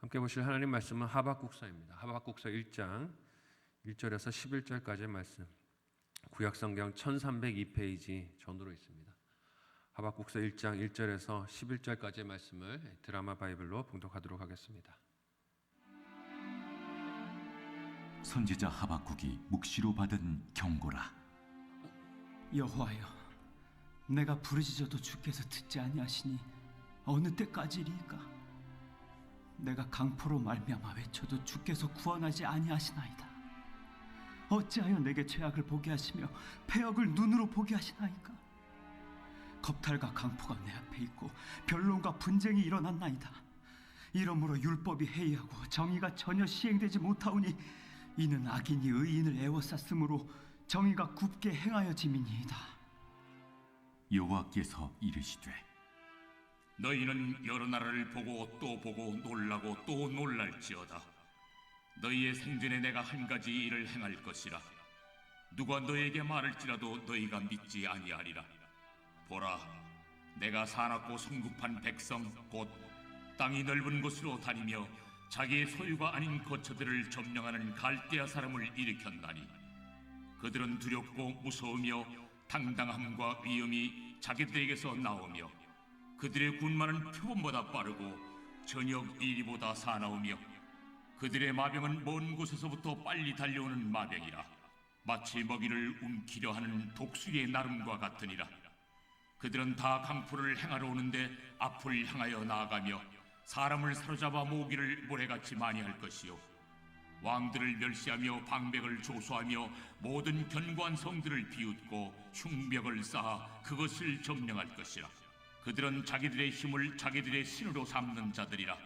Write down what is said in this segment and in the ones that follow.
함께 보실 하나님 말씀은 하박국서입니다. 하박국서 1장 1절에서 11절까지의 말씀, 구약성경 1302페이지 전으로 있습니다. 하박국서 1장 1절에서 11절까지의 말씀을 드라마 바이블로 봉독하도록 하겠습니다. 선지자 하박국이 묵시로 받은 경고라. 여호와여, 내가 부르짖어도 주께서 듣지 아니하시니 어느 때까지리이까? 내가 강포로 말미암아 외쳐도 주께서 구원하지 아니하시나이다. 어찌하여 내게 죄악을 보게 하시며 패역을 눈으로 보게 하시나이까? 겁탈과 강포가 내 앞에 있고 변론과 분쟁이 일어났나이다. 이러므로 율법이 해이하고 정의가 전혀 시행되지 못하오니 이는 악인이 의인을 애워쌌으므로 정의가 굽게 행하여짐이니이다. 여호와께서 이르시되 너희는 여러 나라를 보고 또 보고 놀라고 또 놀랄지어다. 너희의 생전에 내가 한 가지 일을 행할 것이라. 누가 너희에게 말할지라도 너희가 믿지 아니하리라. 보라, 내가 사납고 성급한 백성 곧 땅이 넓은 곳으로 다니며 자기의 소유가 아닌 거처들을 점령하는 갈대아 사람을 일으켰나니 그들은 두렵고 무서우며 당당함과 위엄이 자기들에게서 나오며 그들의 군마는 표범보다 빠르고 저녁 이리보다 사나우며 그들의 마병은 먼 곳에서부터 빨리 달려오는 마병이라. 마치 먹이를 움키려 하는 독수리의 나름과 같으니라. 그들은 다 강포를 행하러 오는데 앞을 향하여 나아가며 사람을 사로잡아 모으기를 모래같이 많이 할 것이요 왕들을 멸시하며 방백을 조소하며 모든 견고한 성들을 비웃고 흉벽을 쌓아 그것을 점령할 것이라. 그들은 자기들의 힘을 자기들의 신으로 삼는 자들이라.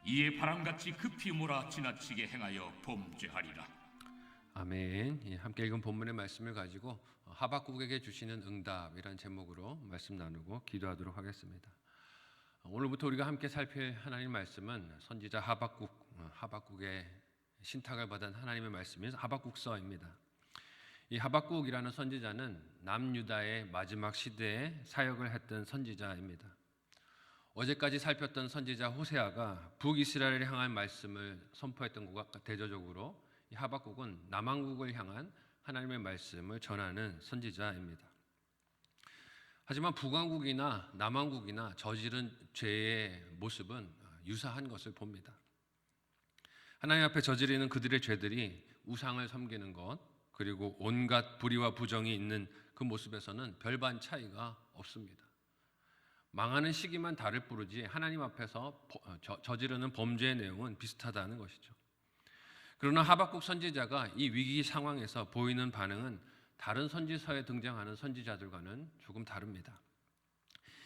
이에 바람같이 급히 몰아 지나치게 행하여 범죄하리라. 아멘. 함께 읽은 본문의 말씀을 가지고 하박국에게 주시는 응답이라는 제목으로 말씀 나누고 기도하도록 하겠습니다. 오늘부터 우리가 함께 살필 하나님 말씀은 선지자 하박국의 신탁을 받은 하나님의 말씀인 하박국서입니다. 이 하박국이라는 선지자는 남유다의 마지막 시대에 사역을 했던 선지자입니다. 어제까지 살폈던 선지자 호세아가 북이스라엘을 향한 말씀을 선포했던 것과 대조적으로 이 하박국은 남왕국을 향한 하나님의 말씀을 전하는 선지자입니다. 하지만 북왕국이나 남왕국이나 저지른 죄의 모습은 유사한 것을 봅니다. 하나님 앞에 저지르는 그들의 죄들이 우상을 섬기는 것, 그리고 온갖 불의와 부정이 있는 그 모습에서는 별반 차이가 없습니다. 망하는 시기만 다를 뿐이지 하나님 앞에서 저지르는 범죄의 내용은 비슷하다는 것이죠. 그러나 하박국 선지자가 이 위기 상황에서 보이는 반응은 다른 선지서에 등장하는 선지자들과는 조금 다릅니다.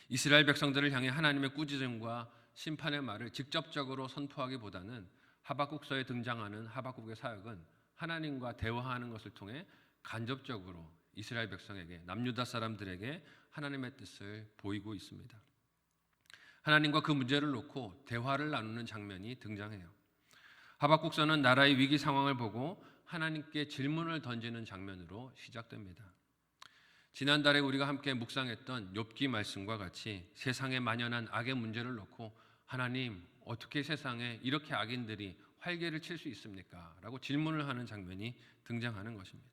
이스라엘 백성들을 향해 하나님의 꾸짖음과 심판의 말을 직접적으로 선포하기보다는 하박국서에 등장하는 하박국의 사역은 하나님과 대화하는 것을 통해 간접적으로 이스라엘 백성에게, 남유다 사람들에게 하나님의 뜻을 보이고 있습니다. 하나님과 그 문제를 놓고 대화를 나누는 장면이 등장해요. 하박국서는 나라의 위기 상황을 보고 하나님께 질문을 던지는 장면으로 시작됩니다. 지난달에 우리가 함께 묵상했던 욥기 말씀과 같이 세상에 만연한 악의 문제를 놓고 하나님, 어떻게 세상에 이렇게 악인들이 활개를 칠 수 있습니까? 라고 질문을 하는 장면이 등장하는 것입니다.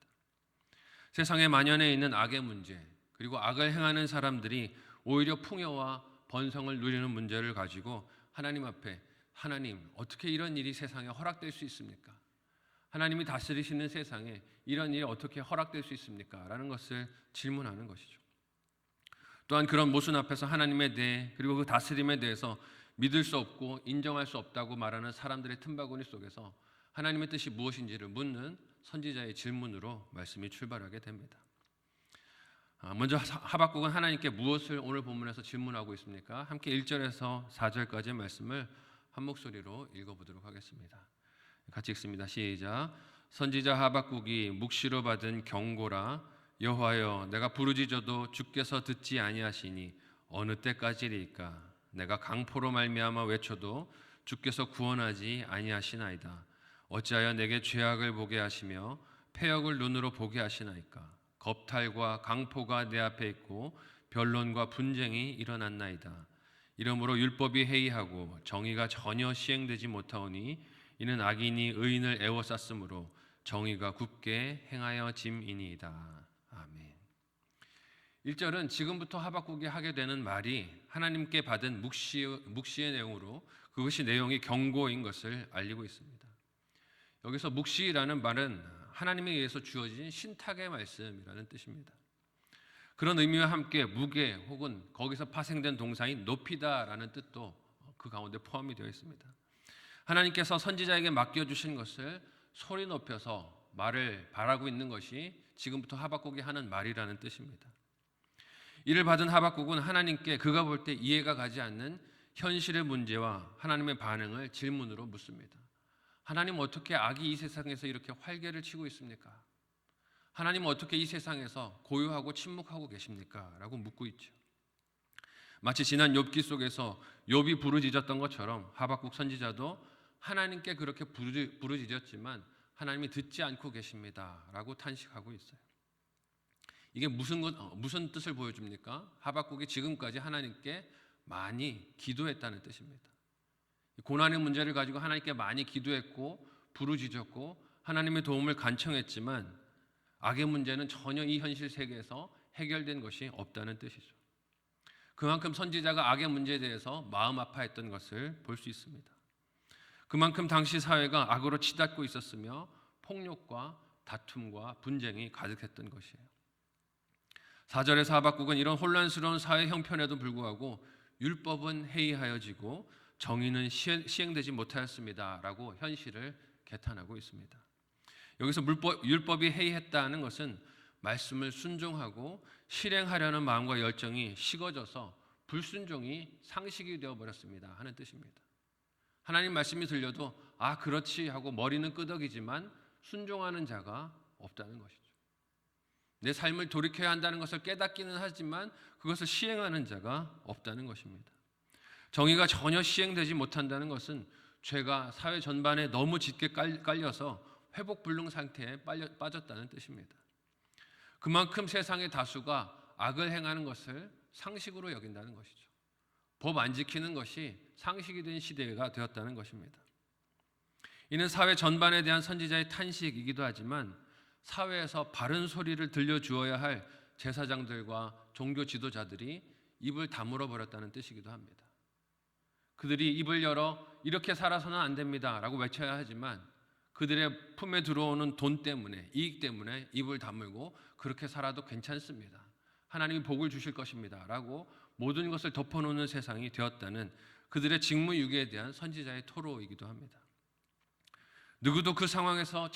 세상에 만연해 있는 악의 문제, 그리고 악을 행하는 사람들이 오히려 풍요와 번성을 누리는 문제를 가지고 하나님 앞에, 하나님, 어떻게 이런 일이 세상에 허락될 수 있습니까? 하나님이 다스리시는 세상에 이런 일이 어떻게 허락될 수 있습니까? 라는 것을 질문하는 것이죠. 또한 그런 모순 앞에서 하나님에 대해, 그리고 그 다스림에 대해서 믿을 수 없고 인정할 수 없다고 말하는 사람들의 틈바구니 속에서 하나님의 뜻이 무엇인지를 묻는 선지자의 질문으로 말씀이 출발하게 됩니다. 먼저 하박국은 하나님께 무엇을 오늘 본문에서 질문하고 있습니까? 함께 1절에서 4절까지의 말씀을 한 목소리로 읽어보도록 하겠습니다. 같이 읽습니다. 시작. 선지자 하박국이 묵시로 받은 경고라. 여호와여, 내가 부르짖어도 주께서 듣지 아니하시니 어느 때까지리이까? 내가 강포로 말미암아 외쳐도 주께서 구원하지 아니하시나이다. 어찌하여 내게 죄악을 보게 하시며 패역을 눈으로 보게 하시나이까? 겁탈과 강포가 내 앞에 있고 변론과 분쟁이 일어났나이다. 이러므로 율법이 해이하고 정의가 전혀 시행되지 못하오니 이는 악인이 의인을 애워쌌으므로 정의가 굳게 행하여 짐이니이다. 아멘. 1절은 지금부터 하박국이 하게 되는 말이 하나님께 받은 묵시의 내용으로 그것이 내용이 경고인 것을 알리고 있습니다. 여기서 묵시라는 말은 하나님에 의해서 주어진 신탁의 말씀이라는 뜻입니다. 그런 의미와 함께 무게 혹은 거기서 파생된 동사인 높이다라는 뜻도 그 가운데 포함이 되어 있습니다. 하나님께서 선지자에게 맡겨주신 것을 소리 높여서 말을 바라고 있는 것이 지금부터 하박국이 하는 말이라는 뜻입니다. 이를 받은 하박국은 하나님께 그가 볼 때 이해가 가지 않는 현실의 문제와 하나님의 반응을 질문으로 묻습니다. 하나님 어떻게 악이 이 세상에서 이렇게 활개를 치고 있습니까? 하나님 어떻게 이 세상에서 고요하고 침묵하고 계십니까? 라고 묻고 있죠. 마치 지난 욥기 속에서 욥이 부르짖었던 것처럼 하박국 선지자도 하나님께 그렇게 부르짖었지만 하나님이 듣지 않고 계십니다 라고 탄식하고 있어요. 이게 무슨 뜻을 보여줍니까? 하박국이 지금까지 하나님께 많이 기도했다는 뜻입니다. 고난의 문제를 가지고 하나님께 많이 기도했고 부르짖었고 하나님의 도움을 간청했지만 악의 문제는 전혀 이 현실 세계에서 해결된 것이 없다는 뜻이죠. 그만큼 선지자가 악의 문제에 대해서 마음 아파했던 것을 볼 수 있습니다. 그만큼 당시 사회가 악으로 치닫고 있었으며 폭력과 다툼과 분쟁이 가득했던 것이에요. 4절에서 하박국은 이런 혼란스러운 사회 형편에도 불구하고 율법은 해이하여지고 정의는 시행되지 못하였습니다 라고 현실을 개탄하고 있습니다. 여기서 율법이 해이했다는 것은 말씀을 순종하고 실행하려는 마음과 열정이 식어져서 불순종이 상식이 되어버렸습니다 하는 뜻입니다. 하나님 말씀이 들려도 아 그렇지 하고 머리는 끄덕이지만 순종하는 자가 없다는 것이죠. 내 삶을 돌이켜야 한다는 것을 깨닫기는 하지만 그것을 시행하는 자가 없다는 것입니다. 정의가 전혀 시행되지 못한다는 것은 죄가 사회 전반에 너무 짙게 깔려서 회복 불능 상태에 빠졌다는 뜻입니다. 그만큼 세상의 다수가 악을 행하는 것을 상식으로 여긴다는 것이죠. 법 안 지키는 것이 상식이 된 시대가 되었다는 것입니다. 이는 사회 전반에 대한 선지자의 탄식이기도 하지만 사회에서 바른 소리를 들려주어야 할 제사장들과 종교 지도자들이 입을 다물어 버렸다는 뜻이기도 합니다. 그들이 입을 열어 이렇게 살아서는 안 됩니다 라고 외쳐야 하지만 그들의 품에 들어오는 돈 때문에 이익 때문에 입을 다물고 그렇게 살아도 괜찮습니다. 하나님이 복을 주실 것입니다 라고 모든 것을 덮어놓는 세상이 되었다는 그들의 직무유기에 대한 선지자의 토로이기도 합니다. 누구도 그 상황에서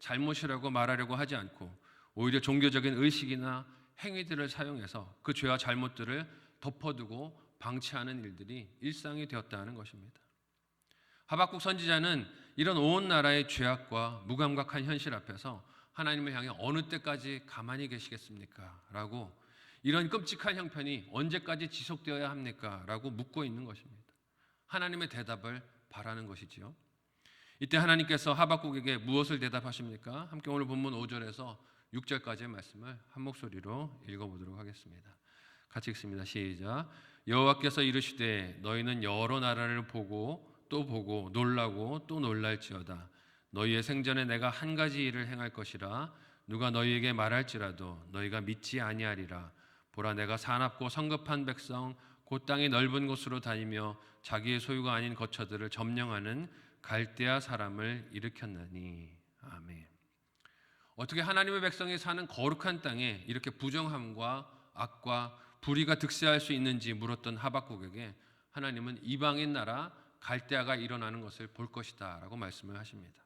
잘못이라고 말하려고 하지 않고 오히려 종교적인 의식이나 행위들을 사용해서 그 죄와 잘못들을 덮어두고 방치하는 일들이 일상이 되었다는 것입니다. 하박국 선지자는 이런 온 나라의 죄악과 무감각한 현실 앞에서 하나님을 향해 어느 때까지 가만히 계시겠습니까? 라고 이런 끔찍한 형편이 언제까지 지속되어야 합니까? 라고 묻고 있는 것입니다. 하나님의 대답을 바라는 것이지요. 이때 하나님께서 하박국에게 무엇을 대답하십니까? 함께 오늘 본문 5절에서 6절까지의 말씀을 한 목소리로 읽어보도록 하겠습니다. 같이 읽습니다. 시작. 여호와께서 이르시되 너희는 여러 나라를 보고 또 보고 놀라고 또 놀랄지어다. 너희의 생전에 내가 한 가지 일을 행할 것이라. 누가 너희에게 말할지라도 너희가 믿지 아니하리라. 보라 내가 사납고 성급한 백성 곧 땅이 넓은 곳으로 다니며 자기의 소유가 아닌 거처들을 점령하는 갈대아 사람을 일으켰나니. 아멘. 어떻게 하나님의 백성이 사는 거룩한 땅에 이렇게 부정함과 악과 불의가 득세할 수 있는지 물었던 하박국에게 하나님은 이방인 나라 갈대아가 일어나는 것을 볼 것이다 라고 말씀을 하십니다.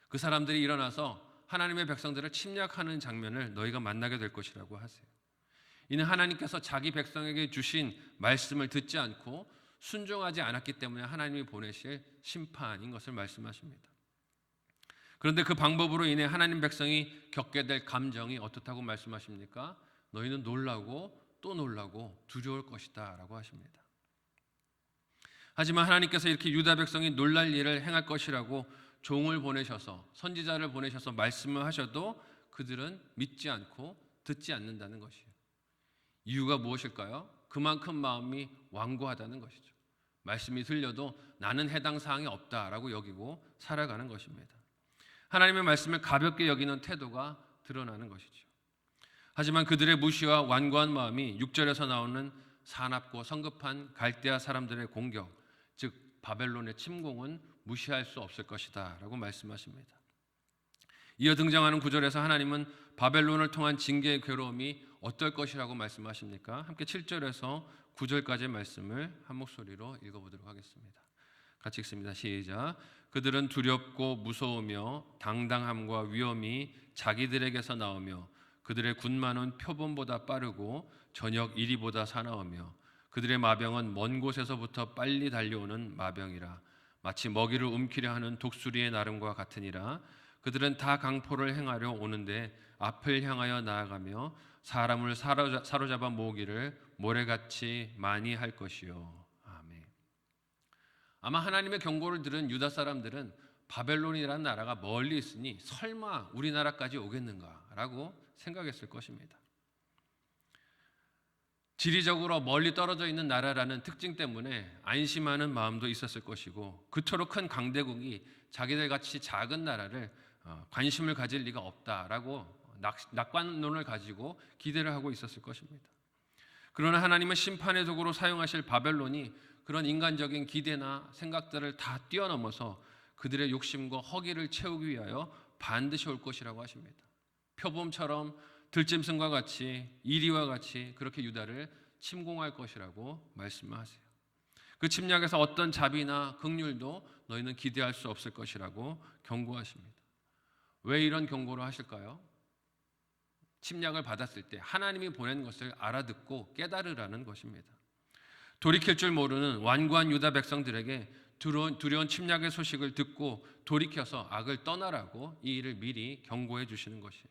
그 사람들이 일어나서 하나님의 백성들을 침략하는 장면을 너희가 만나게 될 것이라고 하세요. 이는 하나님께서 자기 백성에게 주신 말씀을 듣지 않고 순종하지 않았기 때문에 하나님이 보내실 심판인 것을 말씀하십니다. 그런데 그 방법으로 인해 하나님 백성이 겪게 될 감정이 어떻다고 말씀하십니까? 너희는 놀라고 또 놀라고 두려울 것이다 라고 하십니다. 하지만 하나님께서 이렇게 유다 백성이 놀랄 일을 행할 것이라고 종을 보내셔서 선지자를 보내셔서 말씀을 하셔도 그들은 믿지 않고 듣지 않는다는 것이에요. 이유가 무엇일까요? 그만큼 마음이 완고하다는 것이죠. 말씀이 들려도 나는 해당 사항이 없다라고 여기고 살아가는 것입니다. 하나님의 말씀을 가볍게 여기는 태도가 드러나는 것이죠. 하지만 그들의 무시와 완고한 마음이 6절에서 나오는 사납고 성급한 갈대아 사람들의 공격, 즉 바벨론의 침공은 무시할 수 없을 것이다 라고 말씀하십니다. 이어 등장하는 9절에서 하나님은 바벨론을 통한 징계의 괴로움이 어떨 것이라고 말씀하십니까? 함께 7절에서 9절까지의 말씀을 한 목소리로 읽어보도록 하겠습니다. 같이 읽습니다. 시작. 그들은 두렵고 무서우며 당당함과 위엄이 자기들에게서 나오며 그들의 군마는 표범보다 빠르고 저녁 이리보다 사나우며 그들의 마병은 먼 곳에서부터 빨리 달려오는 마병이라 마치 먹이를 움키려 하는 독수리의 나름과 같으니라. 그들은 다 강포를 행하려 오는데 앞을 향하여 나아가며 사람을 사로잡아 모으기를 모래같이 많이 할 것이요. 아멘. 아마 하나님의 경고를 들은 유다 사람들은 바벨론이라는 나라가 멀리 있으니 설마 우리나라까지 오겠는가라고 생각했을 것입니다. 지리적으로 멀리 떨어져 있는 나라라는 특징 때문에 안심하는 마음도 있었을 것이고 그토록 큰 강대국이 자기들 같이 작은 나라를 관심을 가질 리가 없다라고 낙관론을 가지고 기대를 하고 있었을 것입니다. 그러나 하나님은 심판의 도구로 사용하실 바벨론이 그런 인간적인 기대나 생각들을 다 뛰어넘어서 그들의 욕심과 허기를 채우기 위하여 반드시 올 것이라고 하십니다. 표범처럼 들짐승과 같이 이리와 같이 그렇게 유다를 침공할 것이라고 말씀하세요. 그 침략에서 어떤 자비나 긍휼도 너희는 기대할 수 없을 것이라고 경고하십니다. 왜 이런 경고를 하실까요? 침략을 받았을 때 하나님이 보낸 것을 알아듣고 깨달으라는 것입니다. 돌이킬 줄 모르는 완고한 유다 백성들에게 두려운 침략의 소식을 듣고 돌이켜서 악을 떠나라고 이 일을 미리 경고해 주시는 것이에요.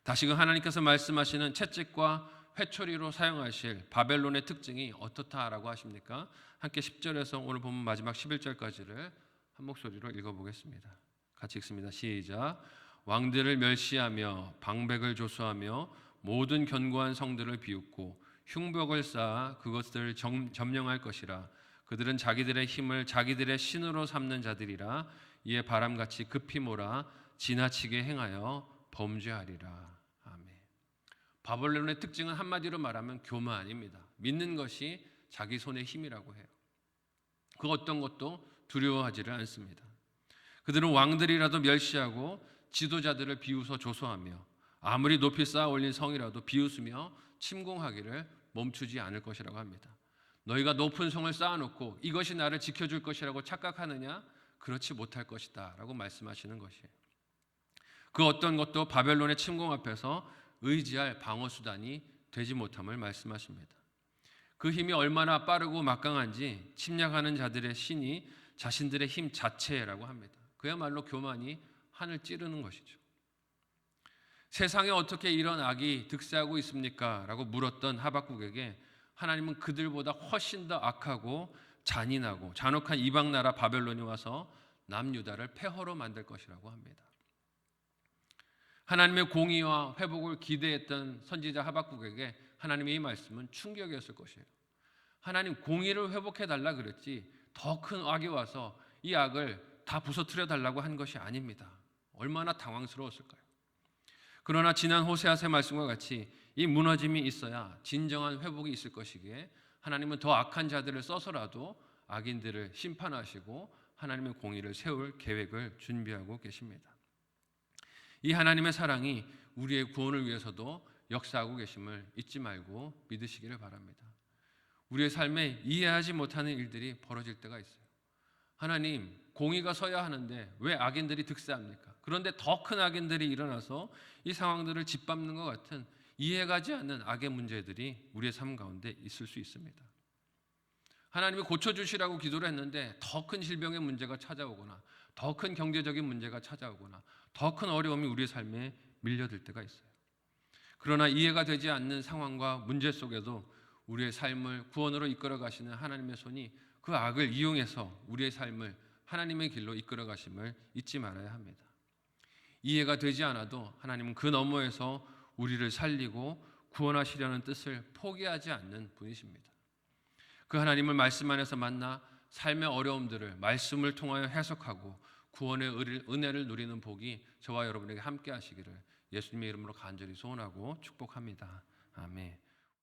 다시금 하나님께서 말씀하시는 채찍과 회초리로 사용하실 바벨론의 특징이 어떻다라고 하십니까? 함께 10절에서 오늘 보면 마지막 11절까지를 한 목소리로 읽어보겠습니다. 같이 읽습니다. 시작. 왕들을 멸시하며 방백을 조소하며 모든 견고한 성들을 비웃고 흉벽을 쌓아 그것들을 점령할 것이라. 그들은 자기들의 힘을 자기들의 신으로 삼는 자들이라. 이에 바람같이 급히 몰아 지나치게 행하여 범죄하리라. 아멘. 바벨론의 특징은 한마디로 말하면 교만입니다. 믿는 것이 자기 손의 힘이라고 해요. 그 어떤 것도 두려워하지를 않습니다. 그들은 왕들이라도 멸시하고 지도자들을 비웃어 조소하며 아무리 높이 쌓아 올린 성이라도 비웃으며 침공하기를 멈추지 않을 것이라고 합니다. 너희가 높은 성을 쌓아놓고 이것이 나를 지켜줄 것이라고 착각하느냐? 그렇지 못할 것이다 라고 말씀하시는 것이에요. 그 어떤 것도 바벨론의 침공 앞에서 의지할 방어수단이 되지 못함을 말씀하십니다. 그 힘이 얼마나 빠르고 막강한지 침략하는 자들의 신이 자신들의 힘 자체라고 합니다. 그야말로 교만이 하늘 찌르는 것이죠. 세상에 어떻게 이런 악이 득세하고 있습니까? 라고 물었던 하박국에게 하나님은 그들보다 훨씬 더 악하고 잔인하고 잔혹한 이방 나라 바벨론이 와서 남유다를 폐허로 만들 것이라고 합니다. 하나님의 공의와 회복을 기대했던 선지자 하박국에게 하나님의 이 말씀은 충격이었을 것이에요. 하나님 공의를 회복해달라 그랬지 더 큰 악이 와서 이 악을 다 부서뜨려 달라고 한 것이 아닙니다. 얼마나 당황스러웠을까요? 그러나 지난 호세아서의 말씀과 같이 이 무너짐이 있어야 진정한 회복이 있을 것이기에 하나님은 더 악한 자들을 써서라도 악인들을 심판하시고 하나님의 공의를 세울 계획을 준비하고 계십니다. 이 하나님의 사랑이 우리의 구원을 위해서도 역사하고 계심을 잊지 말고 믿으시기를 바랍니다. 우리의 삶에 이해하지 못하는 일들이 벌어질 때가 있어요. 하나님, 공의가 서야 하는데 왜 악인들이 득세합니까? 그런데 더 큰 악인들이 일어나서 이 상황들을 짓밟는 것 같은 이해가지 않는 악의 문제들이 우리의 삶 가운데 있을 수 있습니다. 하나님이 고쳐주시라고 기도를 했는데 더 큰 질병의 문제가 찾아오거나 더 큰 경제적인 문제가 찾아오거나 더 큰 어려움이 우리의 삶에 밀려들 때가 있어요. 그러나 이해가 되지 않는 상황과 문제 속에도 우리의 삶을 구원으로 이끌어 가시는 하나님의 손이 그 악을 이용해서 우리의 삶을 하나님의 길로 이끌어 가심을 잊지 말아야 합니다. 이해가 되지 않아도 하나님은 그 너머에서 우리를 살리고 구원하시려는 뜻을 포기하지 않는 분이십니다. 그 하나님을 말씀 안에서 만나 삶의 어려움들을 말씀을 통하여 해석하고 구원의 은혜를 누리는 복이 저와 여러분에게 함께 하시기를 예수님의 이름으로 간절히 소원하고 축복합니다. 아멘.